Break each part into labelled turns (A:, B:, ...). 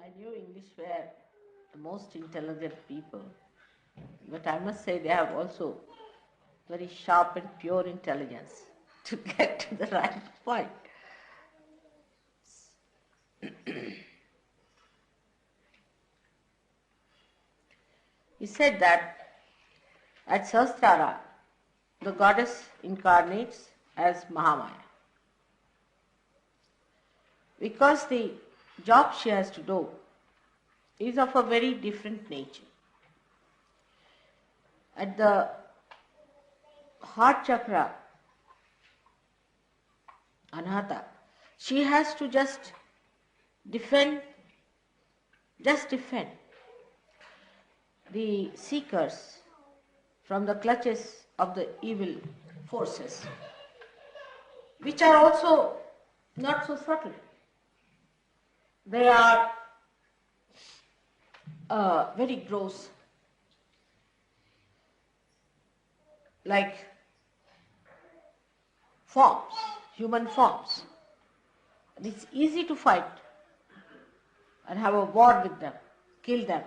A: I knew English were the most intelligent people, but I must say they have also very sharp and pure intelligence to get to the right point. He said that at Sahasrara, the goddess incarnates as Mahamaya. Because the job she has to do is of a very different nature. At the heart chakra, Anahata, she has to just defend the seekers from the clutches of the evil forces, which are also not so subtle. They are very gross, like forms, human forms. And it's easy to fight and have a war with them, kill them.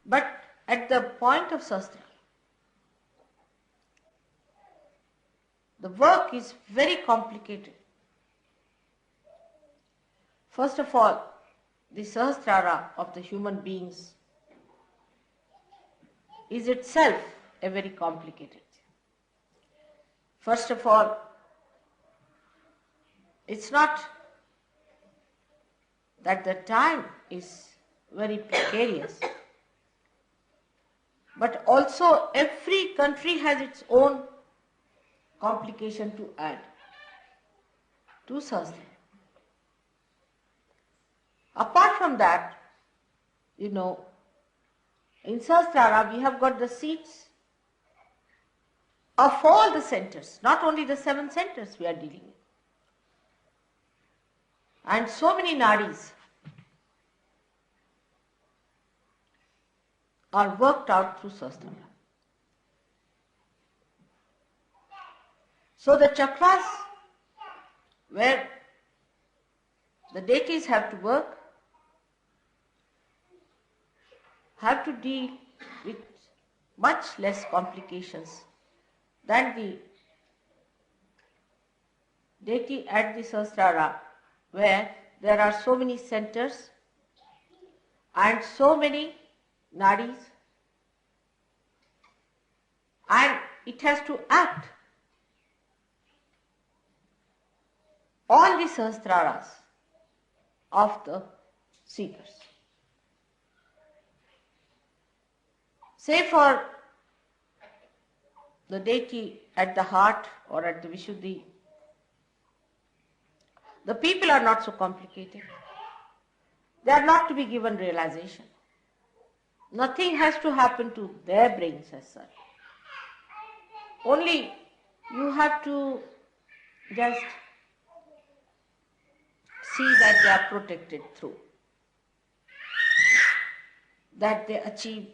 A: But at the point of Sastra, the work is very complicated. First of all, the Sahasrara of the human beings is itself a very complicated. First of all, it's not that the time is very precarious, but also every country has its own complication to add to Sahasrara. Apart from that, in Sahasrara we have got the seats of all the centers, not only the 7 centers we are dealing with. And so many nadis are worked out through Sahasrara. So the chakras where the deities have to work have to deal with much less complications than the deity at the Sahasrara, where there are so many centers and so many nadis, and it has to act on the Sahasraras of the seekers. Say for the deity at the heart or at the Vishuddhi, the people are not so complicated. They are not to be given realization. Nothing has to happen to their brains as such. Only you have to just see that they are protected through, that they achieve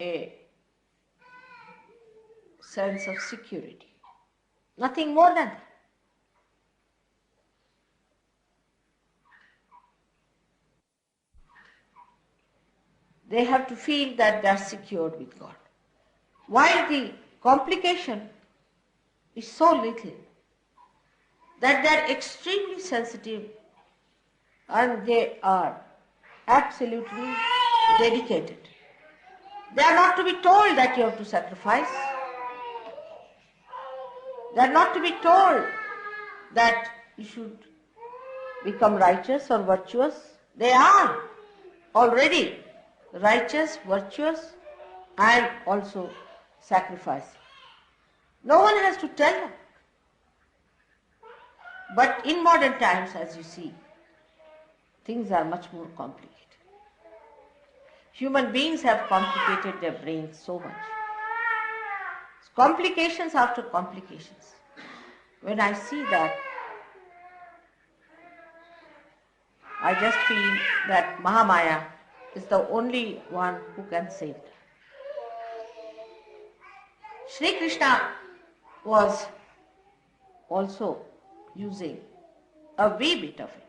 A: a sense of security. Nothing more than that. They have to feel that they are secured with God. While the complication is so little that they are extremely sensitive and they are absolutely dedicated. They are not to be told that you have to sacrifice. They are not to be told that you should become righteous or virtuous. They are already righteous, virtuous, and also sacrificing. No one has to tell them. But in modern times, as you see, things are much more complicated. Human beings have complicated their brains so much. Complications after complications. When I see that, I just feel that Mahamaya is the only one who can save them. Sri Krishna was also using a wee bit of it,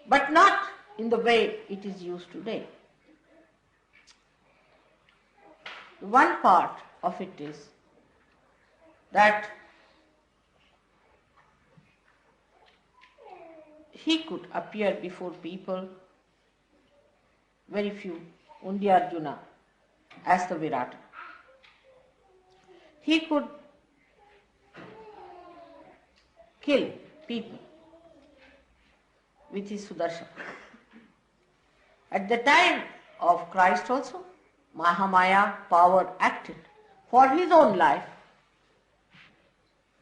A: but not in the way it is used today. One part of it is that he could appear before people, very few, only Arjuna, as the Virata. He could kill people with his Sudarshan. At the time of Christ also, Mahamaya power acted for his own life,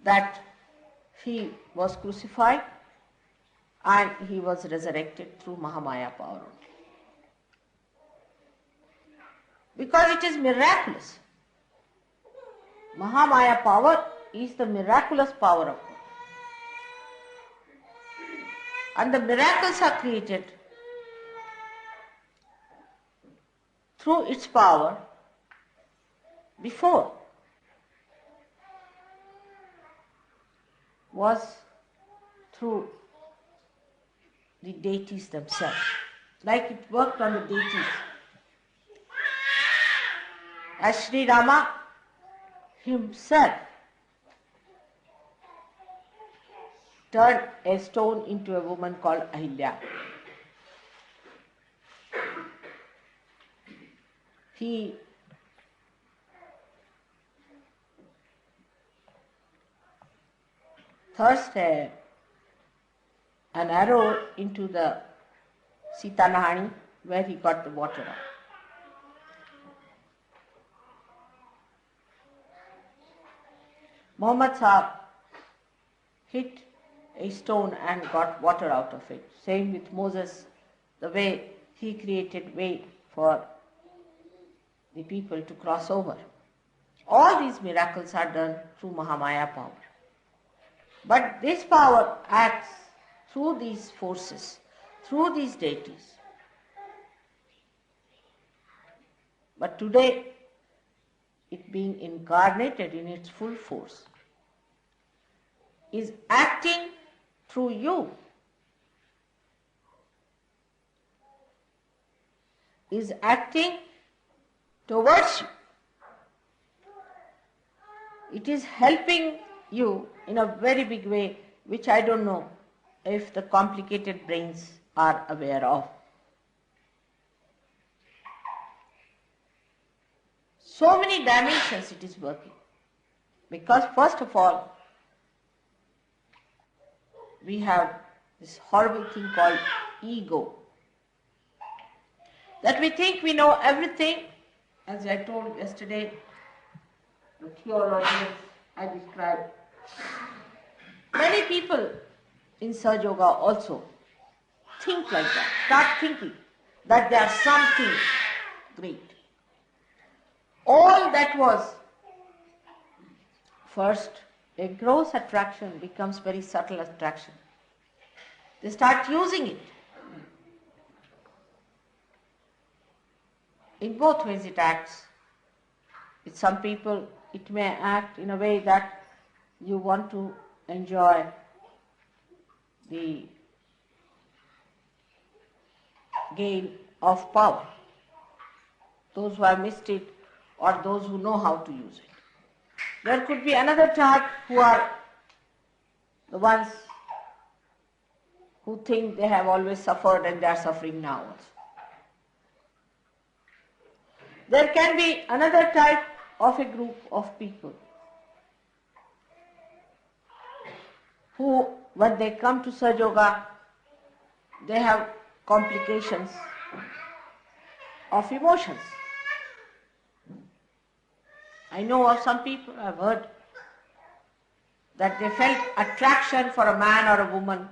A: that he was crucified and he was resurrected through Mahamaya power only. Because it is miraculous. Mahamaya power is the miraculous power of God. And the miracles are created through its power before was through the deities themselves, like it worked on the deities. As Sri Rama himself turned a stone into a woman called Ahilya. He thrust an arrow into the Sita Nahani where he got the water out. Muhammad Sahib hit a stone and got water out of it. Same with Moses, the way he created way for the people to cross over. All these miracles are done through Mahamaya power. But this power acts through these forces, through these deities. But today, it being incarnated in its full force, is acting through you, is acting towards you. It is helping you in a very big way, which I don't know if the complicated brains are aware of. So many dimensions it is working. Because first of all, we have this horrible thing called ego. That we think we know everything, as I told yesterday, the theologians I described. Many people in Sahaja Yoga also think like that, start thinking that they are something great. All that was first a gross attraction becomes very subtle attraction. They start using it. In both ways it acts. With some people it may act in a way that you want to enjoy the gain of power. Those who have missed it or those who know how to use it. There could be another type who are the ones who think they have always suffered and they are suffering now also. There can be another type of a group of people who, when they come to Sahaja Yoga, they have complications of emotions. I know of some people, I've heard, that they felt attraction for a man or a woman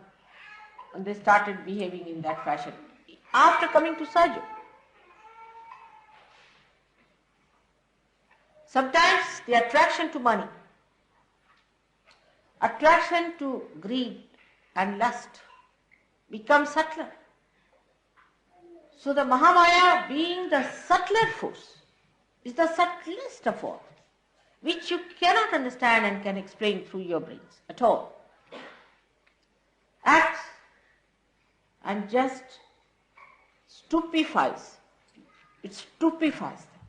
A: and they started behaving in that fashion after coming to Sahaja. Sometimes the attraction to money, attraction to greed and lust becomes subtler. So the Mahamaya, being the subtler force, is the subtlest of all, which you cannot understand and can explain through your brains at all. and just stupefies. It stupefies them.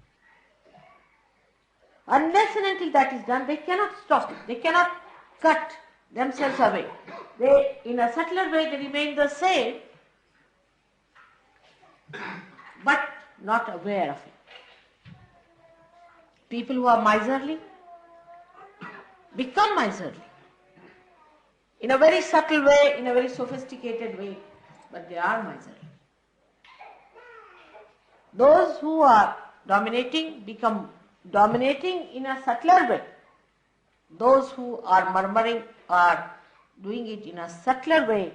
A: Unless and until that is done, they cannot stop it. They cannot cut themselves away. They, in a subtler way, they remain the same, but not aware of it. People who are miserly become miserly in a very subtle way, in a very sophisticated way, but they are miserly. Those who are dominating become dominating in a subtler way. Those who are murmuring are doing it in a subtler way,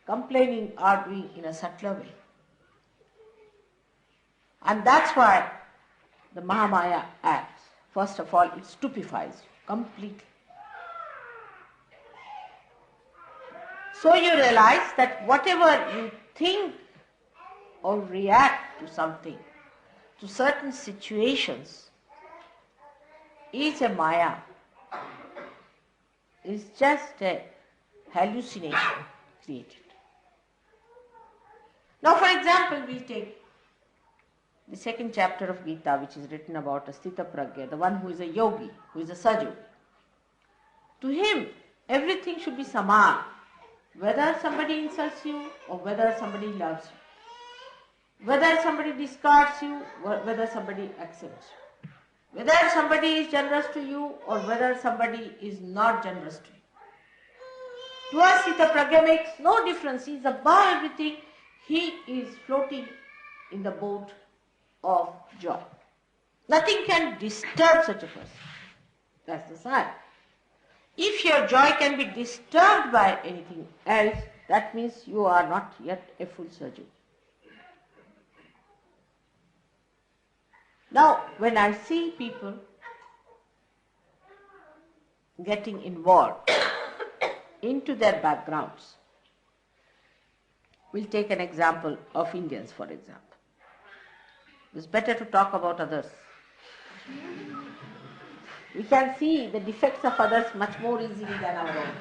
A: complaining are doing in a subtler way. And that's why the Mahamaya acts. First of all, it stupefies you completely. So you realize that whatever you think or react to something, to certain situations, is a Maya, is just a hallucination created. Now, for example, we take the second chapter of Gita, which is written about a Sthita Pragya, the one who is a yogi, who is a sajo. To him, everything should be saman, whether somebody insults you or whether somebody loves you, whether somebody discards you or whether somebody accepts you, whether somebody is generous to you or whether somebody is not generous to you. To us, Sthita Pragya makes no difference. He is above everything. He is floating in the boat of joy. Nothing can disturb such a person. That's the sign. If your joy can be disturbed by anything else, that means you are not yet a full surgeon. Now, when I see people getting involved into their backgrounds, we'll take an example of Indians, for example. It's better to talk about others. We can see the defects of others much more easily than our own.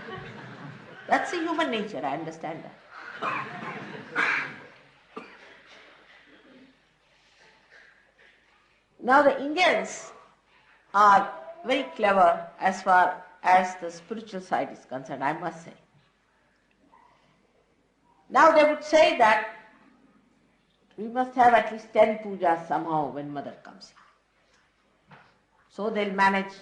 A: That's a human nature, I understand that. Now the Indians are very clever as far as the spiritual side is concerned, I must say. Now they would say that we must have at least 10 pujas somehow when mother comes in. So they'll manage,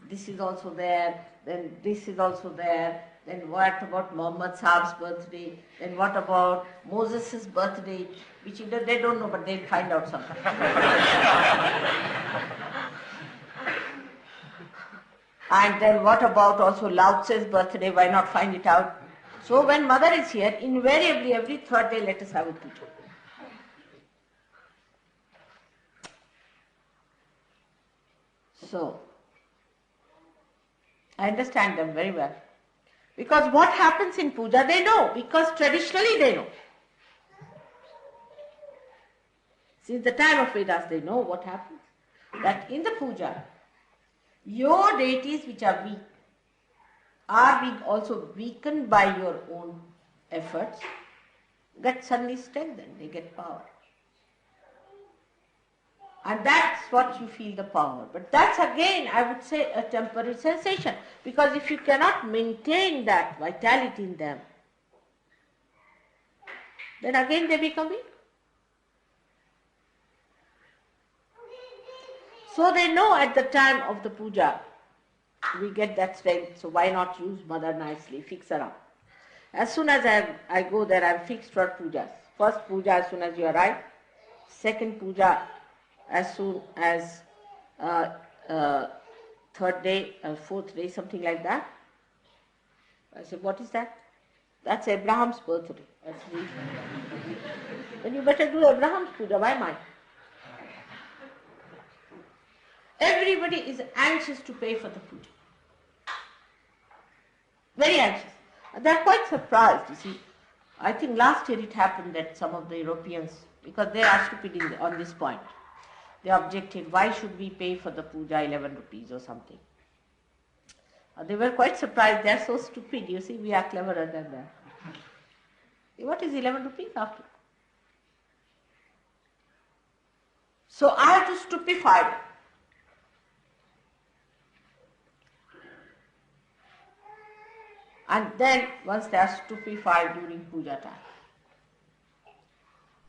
A: this is also there, then this is also there, then what about Muhammad Sahab's birthday, then what about Moses' birthday, which they don't know but they'll find out sometime. And then what about also Lao Tse's birthday, why not find it out? So when mother is here, invariably every third day let us have a puja. So, I understand them very well. Because what happens in puja, they know. Because traditionally they know. Since the time of Vedas, they know what happens. That in the puja, your deities which are weak are being also weakened by your own efforts, get suddenly strengthened, they get power. And that's what you feel the power. But that's again, I would say, a temporary sensation. Because if you cannot maintain that vitality in them, then again they become weak. So they know at the time of the puja, we get that strength, so why not use mother nicely, fix her up. As soon as I go there, I'm fixed for pujas. First puja as soon as you arrive, second puja as soon as third day, fourth day, something like that. I said, what is that? That's Abraham's birthday. Then you better do Abraham's puja, why mine? Everybody is anxious to pay for the puja. Very anxious. And they're quite surprised, you see. I think last year it happened that some of the Europeans, because they are stupid on this point, they objected, why should we pay for the puja 11 rupees or something? They were quite surprised, they are so stupid, you see, we are cleverer than them. What is 11 rupees after? So I have to stupefy them. And then once they are stupefied during puja time,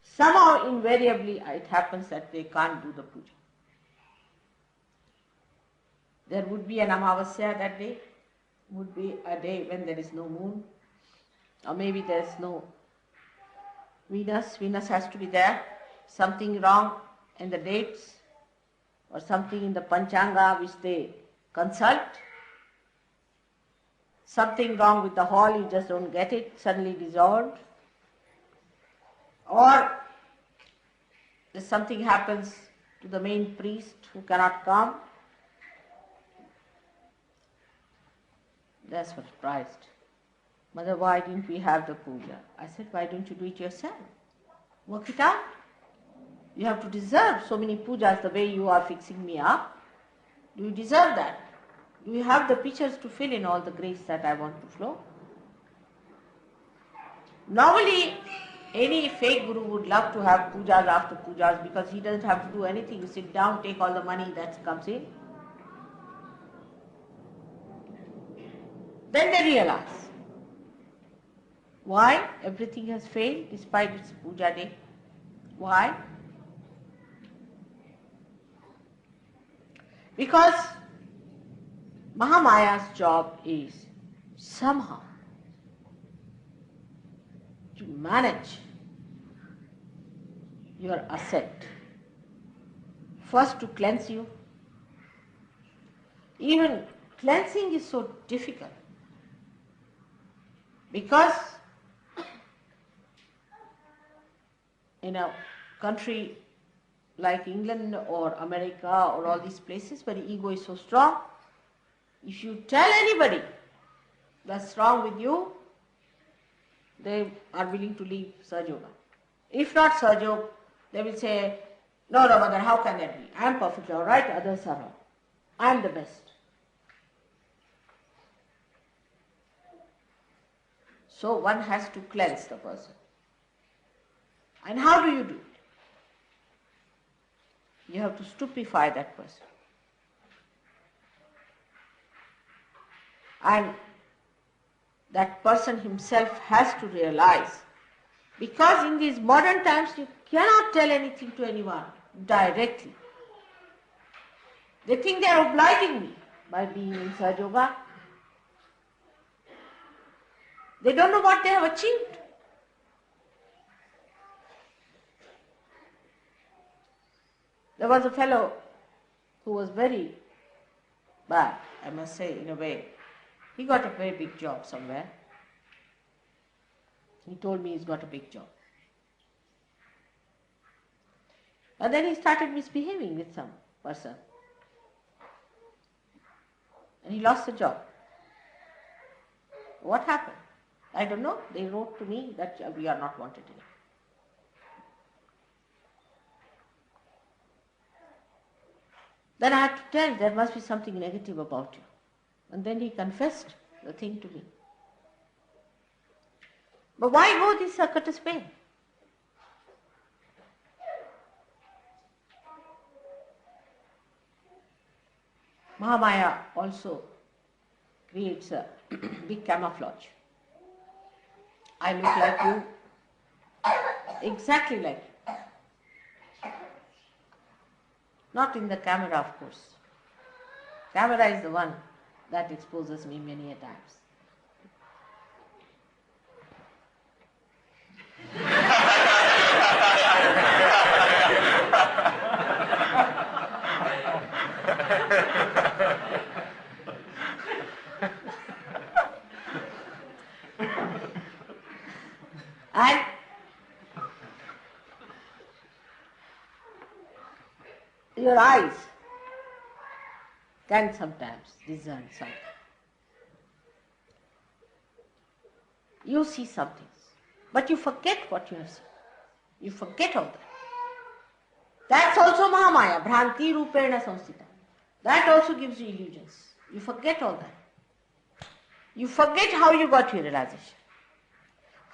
A: somehow invariably it happens that they can't do the puja. There would be an Amavasya that day, would be a day when there is no moon, or maybe there is no Venus has to be there, something wrong in the dates, or something in the Panchanga which they consult, something wrong with the hall, you just don't get it, suddenly dissolved, or something happens to the main priest who cannot come. That's what surprised. Mother, why didn't we have the puja? I said, why don't you do it yourself? Work it out. You have to deserve so many pujas the way you are fixing me up. Do you deserve that? Do you have the pitchers to fill in all the grace that I want to flow? Normally, any fake guru would love to have pujas after pujas because he doesn't have to do anything. You sit down, take all the money that comes in. Then they realize why everything has failed despite its puja day. Why? Because Mahamaya's job is somehow to manage your asset. First to cleanse you. Even cleansing is so difficult because in a country like England or America or all these places where the ego is so strong, if you tell anybody that's wrong with you, they are willing to leave Sahaja Yoga. If not Sahaja Yoga, they will say, no, Mother, how can that be? I am perfectly all right, others are wrong. I am the best. So one has to cleanse the person. And how do you do it? You have to stupefy that person. And that person himself has to realize, because in these modern times you cannot tell anything to anyone directly. They think they are obliging me by being in Sahaja Yoga. They don't know what they have achieved. There was a fellow who was very bad, I must say, in a way. He got a very big job somewhere. He told me he's got a big job. And then he started misbehaving with some person. And he lost the job. What happened? I don't know. They wrote to me that we are not wanted anymore. Then I had to tell, there must be something negative about you. And then he confessed the thing to me. But why go this circuitous pain? Mahamaya also creates a big camouflage. I look like you, exactly like you. Not in the camera, of course. Camera is the one that exposes me many a times. And your eyes can sometimes discern something. You see some things, but you forget what you have seen. You forget all that. That's also Mahamaya, Bhranti Rupena Samsita. That also gives you illusions. You forget all that. You forget how you got your realization.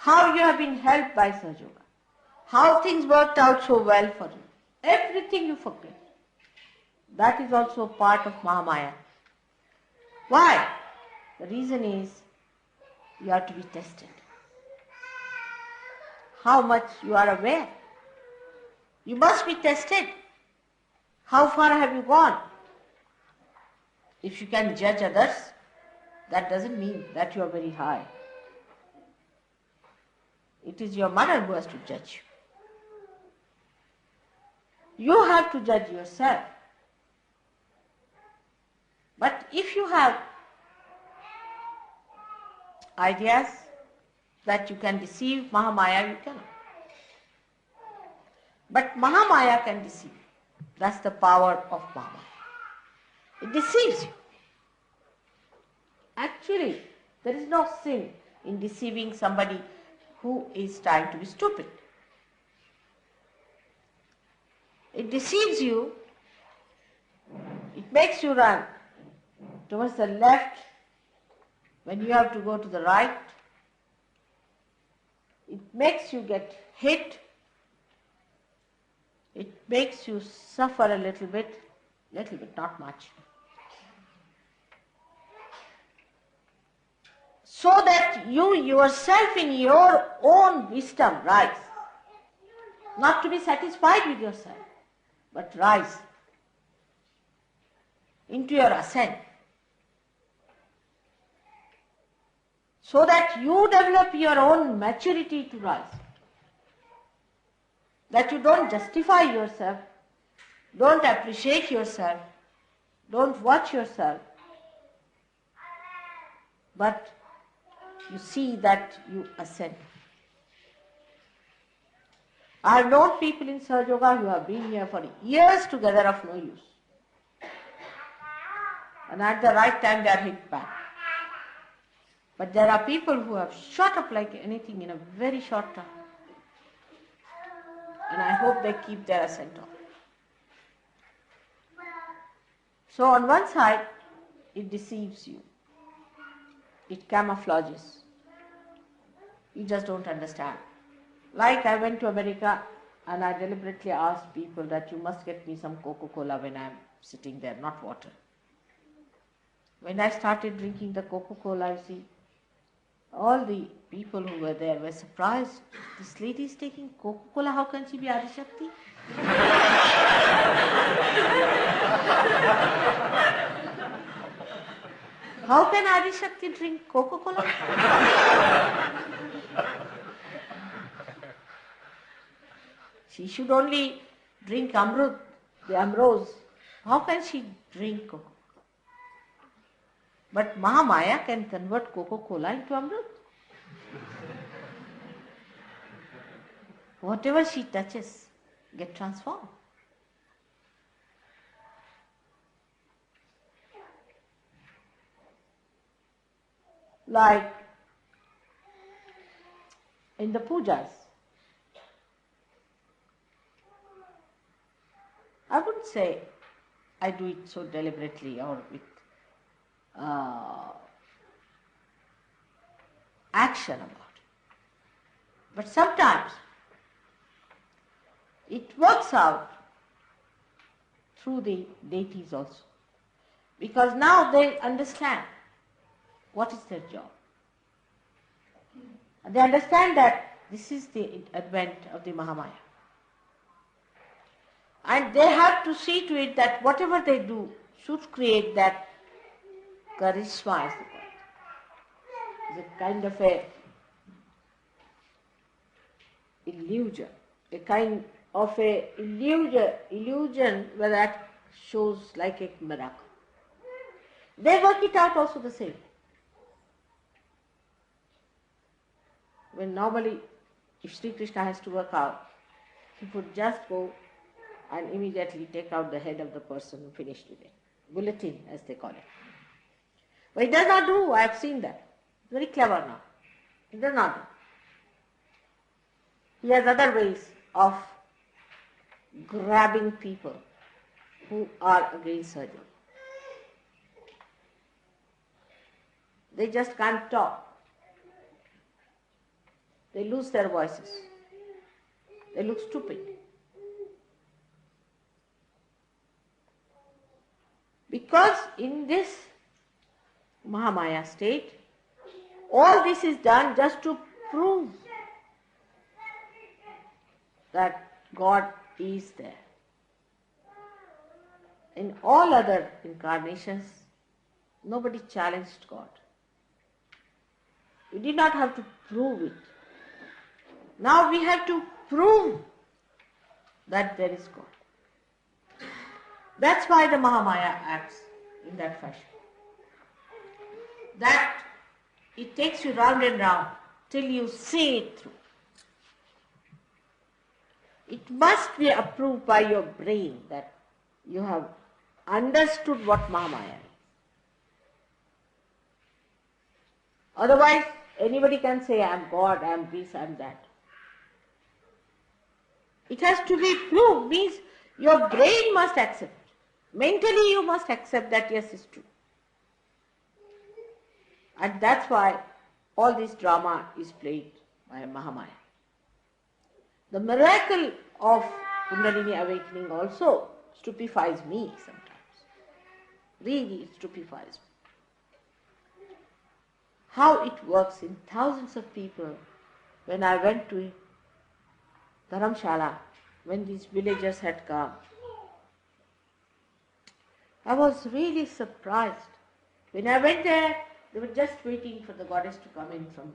A: how you have been helped by Sahaja Yoga, how things worked out so well for you. Everything you forget. That is also part of Mahamaya. Why? The reason is you have to be tested. How much you are aware. You must be tested. How far have you gone? If you can judge others, that doesn't mean that you are very high. It is your mother who has to judge you. You have to judge yourself. But if you have ideas that you can deceive Mahamaya, you cannot. But Mahamaya can deceive. That's the power of Mahamaya. It deceives you. Actually, there is no sin in deceiving somebody who is trying to be stupid. It deceives you. It makes you run towards the left when you have to go to the right. It makes you get hit. It makes you suffer a little bit, not much. So that you yourself in your own wisdom rise. Not to be satisfied with yourself, but rise into your ascent. So that you develop your own maturity to rise. That you don't justify yourself, don't appreciate yourself, don't watch yourself, but you see that you ascend. I have known people in Sahaja Yoga who have been here for years together of no use. And at the right time they are hit back. But there are people who have shot up like anything in a very short time. And I hope they keep their ascent on. So on one side, it deceives you. It camouflages. You just don't understand. Like I went to America and I deliberately asked people that you must get me some Coca-Cola when I'm sitting there, not water. When I started drinking the Coca-Cola, you see, all the people who were there were surprised. This lady is taking Coca-Cola, how can she be Adi Shakti? How can Adi Shakti drink Coca-Cola? She should only drink Amrut, the Amrose. How can she drink Coca-Cola? But Mahamaya can convert Coca-Cola into Amrut. Whatever she touches get transformed. Like in the pujas, I wouldn't say I do it so deliberately or with action about it. But sometimes it works out through the deities also. Because now they understand what is their job. And they understand that this is the advent of the Mahamaya. And they have to see to it that whatever they do should create that charisma, as they call it. It's a kind of a illusion, a kind of a illusion where that shows like a miracle. They work it out also the same. When normally, if Sri Krishna has to work out, he would just go and immediately take out the head of the person who finished with it. Bulletin, as they call it. But he does not do, I have seen that. Very clever now. He does not do. He has other ways of grabbing people who are against surgery. They just can't talk. they lose their voices. They look stupid. Because in this Mahamaya state, all this is done just to prove that God is there. In all other incarnations, nobody challenged God. We did not have to prove it. Now we have to prove that there is God. That's why the Mahamaya acts in that fashion. That it takes you round and round till you see it through. It must be approved by your brain that you have understood what Mahamaya is. Otherwise, anybody can say, I am God, I am this, I am that. It has to be proved, means your brain must accept. Mentally you must accept that yes, it's true. And that's why all this drama is played by Mahamaya. The miracle of Kundalini awakening also stupefies me sometimes. Really, it stupefies me. How it works in thousands of people. When I went to Dharamshala, when these villagers had come, I was really surprised. When I went there, they were just waiting for the goddess to come in from,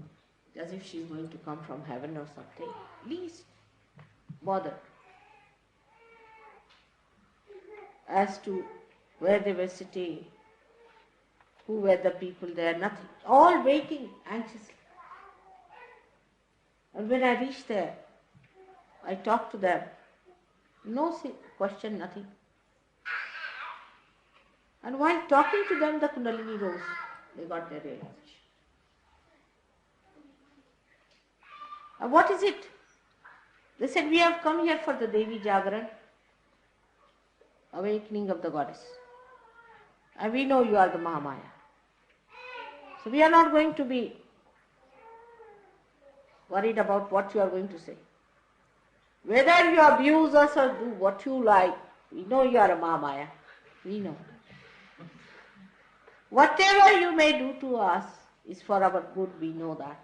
A: as if she's going to come from heaven or something. Least bothered as to where they were sitting, who were the people there, nothing. All waiting anxiously. And when I reached there, I talked to them. No question, nothing. And while talking to them, the Kundalini rose. They got their realization. And what is it? They said, we have come here for the Devi Jagaran, awakening of the goddess. And we know you are the Mahamaya. So we are not going to be worried about what you are going to say. Whether you abuse us or do what you like, we know you are a Mahamaya. We know. Whatever you may do to us is for our good, we know that.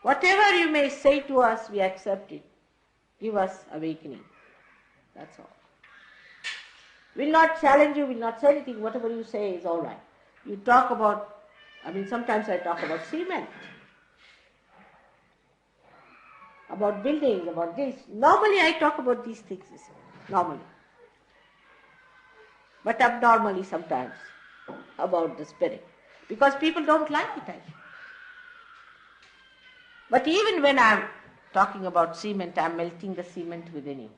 A: Whatever you may say to us, we accept it. Give us awakening. That's all. Will not challenge you, will not say anything. Whatever you say is all right. You talk about, sometimes I talk about cement, about buildings, about this. Normally I talk about these things, normally. But abnormally sometimes about the spirit. Because people don't like it, I think. But even when I'm talking about cement, I'm melting the cement within you.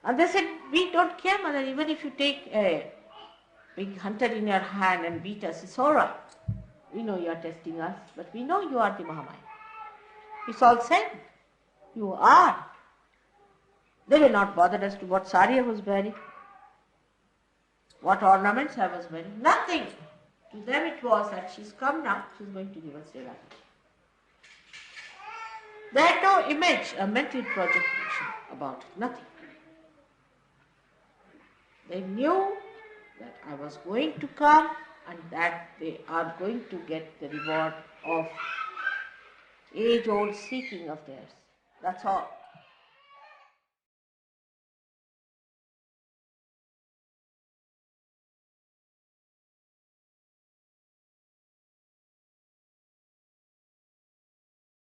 A: And they said, we don't care, mother, even if you take a big hunter in your hand and beat us, it's all right. We know you are testing us, but we know you are the Mahamaya. It's all said. You are. They were not bothered as to what sari I was wearing, what ornaments I was wearing, nothing. To them it was that she's come now, she's going to give us realization. They had no image, a mental projection about it, nothing. They knew that I was going to come and that they are going to get the reward of age-old seeking of theirs. That's all.